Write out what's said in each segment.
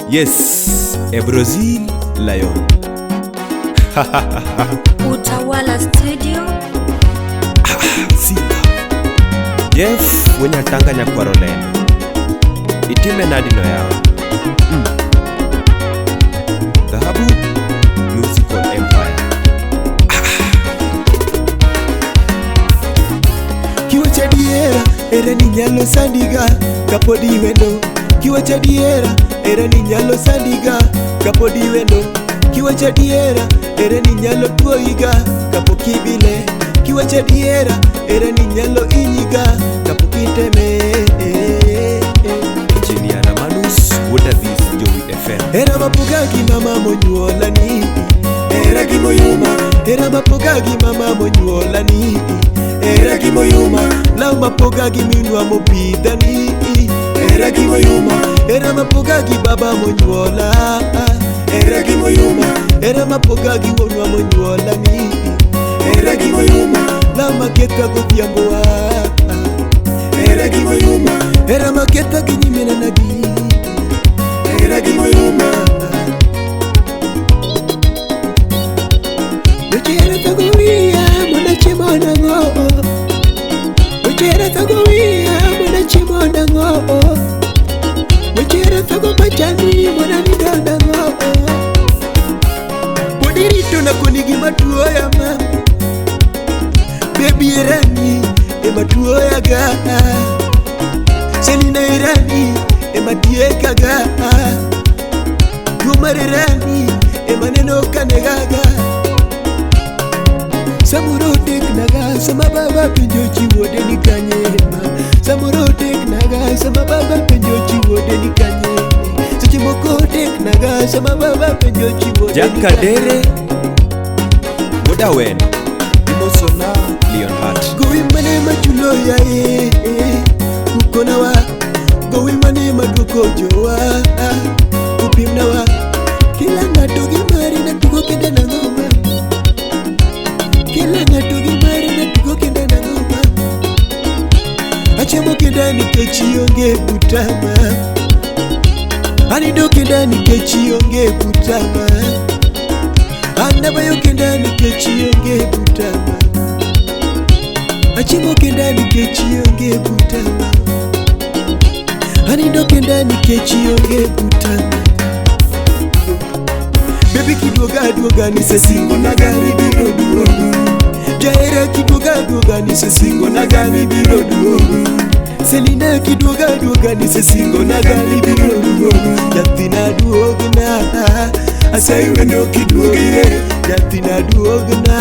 Yes, a Brazil lion. Utawala Studio. Simba. Jeff Wenyatanga Nyakwarolendo. Itime nadino yao. Dhahabu Musical Empire. Kiwacha diera, era ni nyalo sandiga, kapodi wendo. Kiwacha diera, era ni nyalo sandiga, kapodi wendo. Kiwacha diera, era ni nyalo tuoiga, kapokibile. Kiwacha diera, era ni nyalo inyiga, kapokiteme. Engineer Namanus, what are these Joey FM? Era mapogagi mama monyuola ni, era gimoyuma. Era mapogagi mama monyuola ni, era gimoyuma. Lau mapogagi minwa mopidha ni, era gimoyuma. Era mapogagi baba monyuola, era gimoyuma. Era mapogagi wonwa monyuola ni, era gimoyuma. Lau maketa godhiamboa, era gimoyuma. Era maketa ginyimena nagi, era gimoyuma. Uchera tagowiya mona chimona ngo, uchera tagowiya mona chimona ngo, uchera tago machani mona nidanda ngo. Podirito na konigi matuo ya ma, baby erani e matuo ya ga, selina erani e matieka ga, gumare erani e maneno kanegaga. Samuro tek naga sama baba penjo chiwo deni kanyema. Samuro tek naga sama baba penjo chiwo deni kanyema. Seche moko tek naga sama baba penjo chiwo deni kanyema. Jakadere Wodawen Imosona Leonhardt. Gowi mane machulo ya ukona wa. Gowi mane maduoko jowa upimna wa. Kila ng'ato gi mari na tugo kende na ngoma. Kila ng'ato gi mari na tugo kende na ngoma. Achemo kenda nikech ionge butama. Anido kenda nikech ionge butama. Anabayo kenda nikech ionge butama. Achemo kenda nikech ionge butama. Anido kenda nikech ionge butama. Baby kiduoga duoga ni se singo na gari biro duogo. Jaira kiduoga duoga ni se singo na gari biro duogo. Selina kiduoga duoga ni se singo na gari biro duogo. Yatina duogna asai wendo kiduogie. Yatina duogna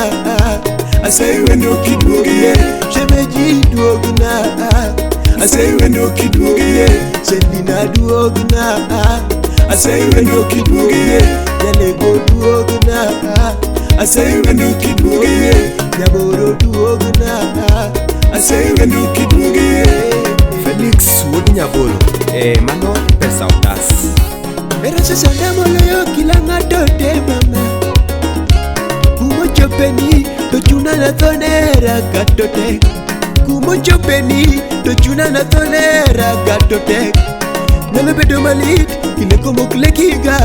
asai wendo kiduogie. Shemeji duogna asai wendo kiduogie. Selina duogna asai wendo kiduogie. Yalego duogna asai wendo kiduogie. Nyaboro duogna asai wendo kiduogie. Felix Wood Nyaboro. Mano pesa utas. Era sasa ndamoloyo kila ng'ato te mama. Kumo chopeni to chuna na thonera gatote. Kumo chopeni to chuna na thonera gatote. Nyalo bedo malit kile komo klekiga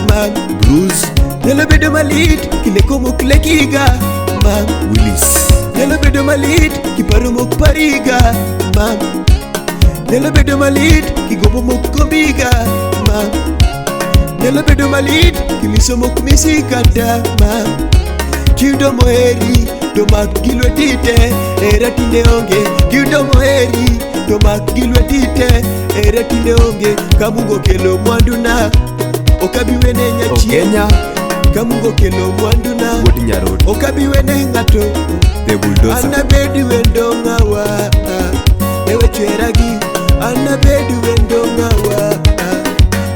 mam Bruce Nyalo bedo malit kile komo klekiga mam Willis. Nyalo bedo malit kiparo mok pariga mam Nyalo bedo malit kigobo mok kombiga mam Nyalo bedo malit kiliso mok misikata mam Kiudo moheri to mak gilwetite era tinde onge. Kiudo moheri to mak gilwetite era tinde onge. Kamungo kelo mwanduna okabiwene nyachie. Ogenya Kamungo kelo mwanduna Wood Nyarod. okabiwene ng'ato. The Bulldozer. Anabedi wendo ng'awa newe cheragi. Anabedi wendo ng'awa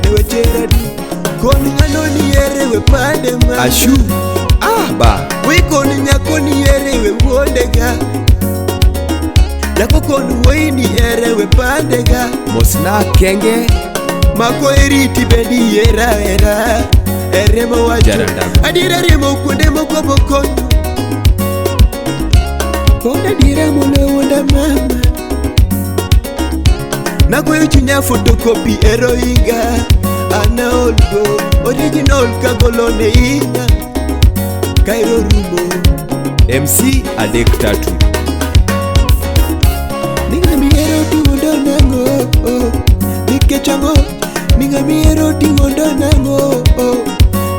newe cheragi. Koni ng'ano niere we pande ma. Ashu ba Wikoni nyako niere we wuodega. Nyako konu woi niere we pandega. Mosna Kenge Mako eriti bedi era era. Eremo wajo Jarandago. adira remo kuonde moko bokonyo. Konda dira mole wonda mama. Nagoyo chunya fotokopi eroiga. ana olgo original kagolone ina Kairo rumo MC Adek Tatu. Ninga miero tingondo nango Nikechango Ninga miero tingondo nango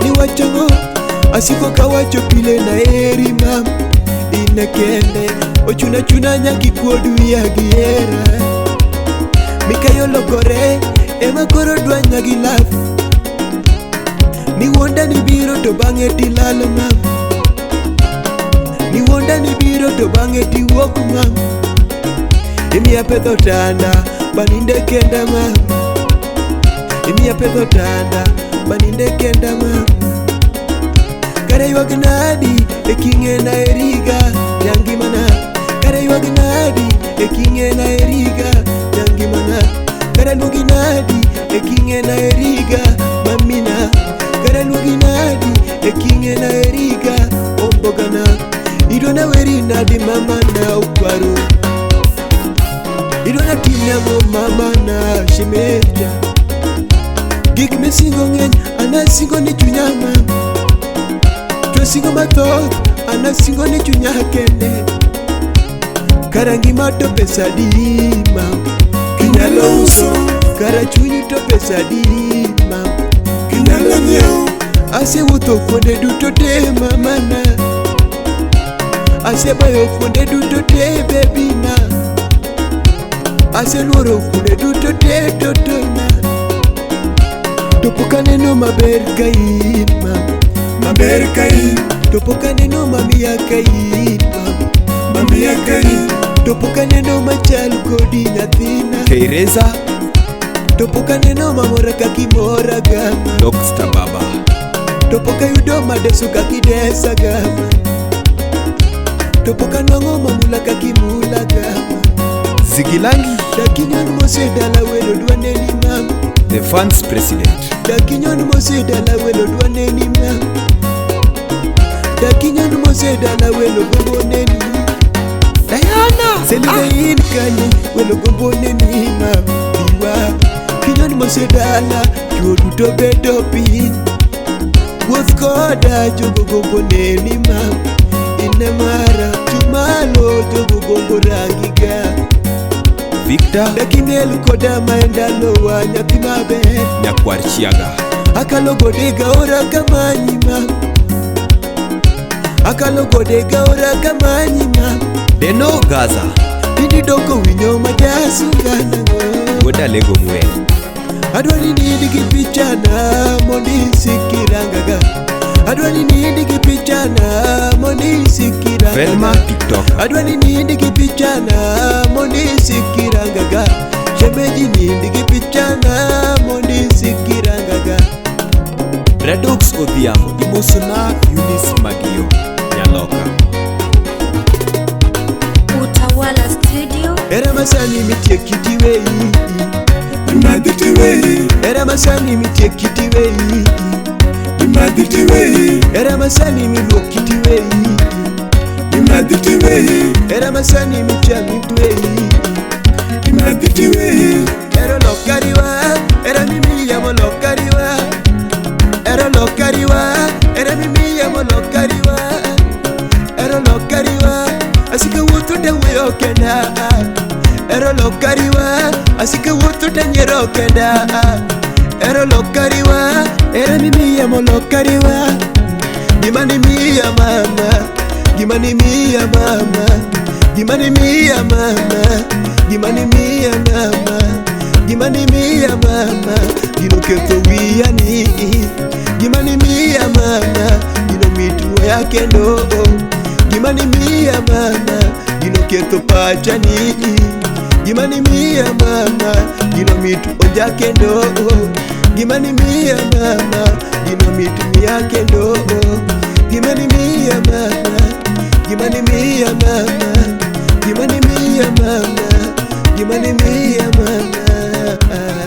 Niwachango Asiko kawacho pile na eri mam Ina kende Ochuna chuna nyaki kuodu ya giera Mikayo lokore Ema koro dwa nyagi lafu Ni wonda ni biro to bange ti lalo mam Ni wonda ni biro to bange ti woku mam Imi apetho tanda baninde kenda mam Imi apetho tanda baninde kenda mam Kare yuag nadi ekinge na eriga Nyangi mana Kare yuag nadi ekinge na eriga Nyangi mana Kare lugi nadi ekinge na eriga Mamina Kare lugi nadi ekinge na eriga Ombogana Idona weri nadi mama na ukwaro Idona tinyango mama na shimeja Gik me singo ngeny ana singo ni chunya mama To singo mathoth ana singo ni chunya kende Karangi mato pesa di mama Kinyalo uso Kara chunyi to pesa di mama Kinyalo nyeo Ase wuto fonde duto te mama na Ase bayo fonde duto te baby na Ase luoro fonde duto te toto na Topoka neno maber kai mama Maber kai Topoka neno mamia kai mama Mamia kai Topoka neno machal kodi nyathina Keireza Topoka neno mamora kakimora gama Dr. Baba. Topoka yudo madeso kakidesa gama Topoka nwango mamula kakimula gama Zigilangi, Dakinyon mose dala welo dwaneni mama the fans president. Dakinyon mose dala welo dwaneni mama Dakinyon mose dala welo gomboneni Diana. Selina in kani welo gomboneni mama Diwa Kinyon mose dala Chuodu to bedo pin Wuoth koda jogo gomboneni mama Ine mara tumalo jogo gombo rangiga Victor Dakingel koda maendalo wa nyathi maber Nyakwar Chiaga. Akalo godega ora kamanyi mam Akalo godega ora kamanyi mam Deno Gaza. Didi doko winyo majasungana ngo Goda Lego Mwen. Adwani nidi kipichana mondi sikirangaga Adwani nidi kipichana mondi sikirangaga Velma TikTok. Adwani nidi kipichana mondi sikirangaga Shemeji nidi kipichana mondi sikirangaga Redox Odhiambo. Ibosona Eunice Magio. Nyaloka. Utawala Studio. Era masani mitie kitiwei Imaditiwei, Era masani mitie kitiwei imaditiwei, Era masani miluo kitiwei imaditiwei, Era masani mitia mitwei imaditiwei, Era lokariwa Era mimi ya molokariwa Era lokariwa Era mimi ya molokariwa Era lokariwa Asika wutu de weyo kenda Era lokariwa Asika wutu de nyero kenda Era lokariwa Era mimi ya molokariwa Gimani mi ya mama Gimani mi ya mama Gimani mi ya mama Gimani mi ya mama Gimani mi ya mama Gino keto wiyani Gimani mi ya mama Gino mitu ya kendo Gimani mi ya mama Gino keto pachani Gimani mi ya mama Gino mitu onja kendo Gimani mi ya mama Gino mitu ya kendo Gimani mi ya mama Gimani mi ya mama Gimani mi ya mama Gimani mi ya mama